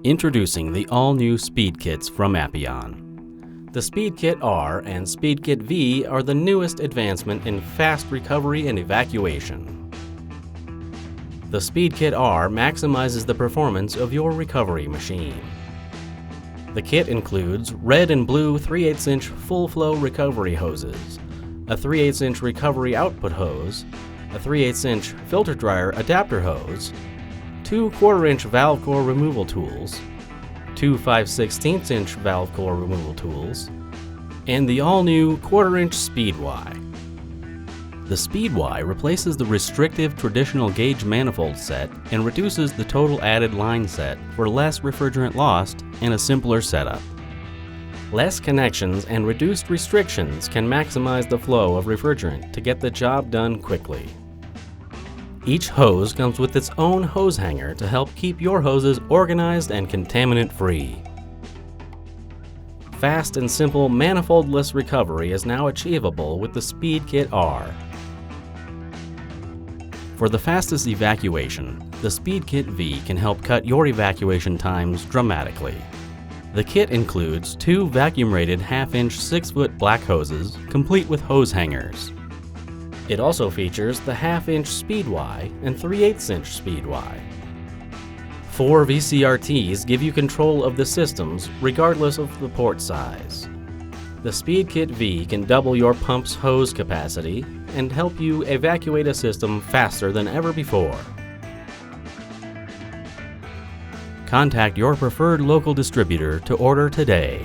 Introducing the all-new Speed Kits from Appion. The Speed Kit R and Speed Kit V are the newest advancement in fast recovery and evacuation. The Speed Kit R maximizes the performance of your recovery machine. The kit includes red and blue 3/8" full-flow recovery hoses, a 3/8" recovery output hose, a 3/8" filter dryer adapter hose, 2 1/4" valve core removal tools, 2 5/16" valve core removal tools, and the all-new 1/4" Speed Y. The Speed Y replaces the restrictive traditional gauge manifold set and reduces the total added line set for less refrigerant lost and a simpler setup. Less connections and reduced restrictions can maximize the flow of refrigerant to get the job done quickly. Each hose comes with its own hose hanger to help keep your hoses organized and contaminant-free. Fast and simple manifold-less recovery is now achievable with the Speed Kit R. For the fastest evacuation, the Speed Kit V can help cut your evacuation times dramatically. The kit includes 2 vacuum-rated 1/2" 6-foot black hoses, complete with hose hangers. It also features the 1/2" Speed Y and 3/8" Speed Y. 4 VCRTs give you control of the systems regardless of the port size. The Speed Kit V can double your pump's hose capacity and help you evacuate a system faster than ever before. Contact your preferred local distributor to order today.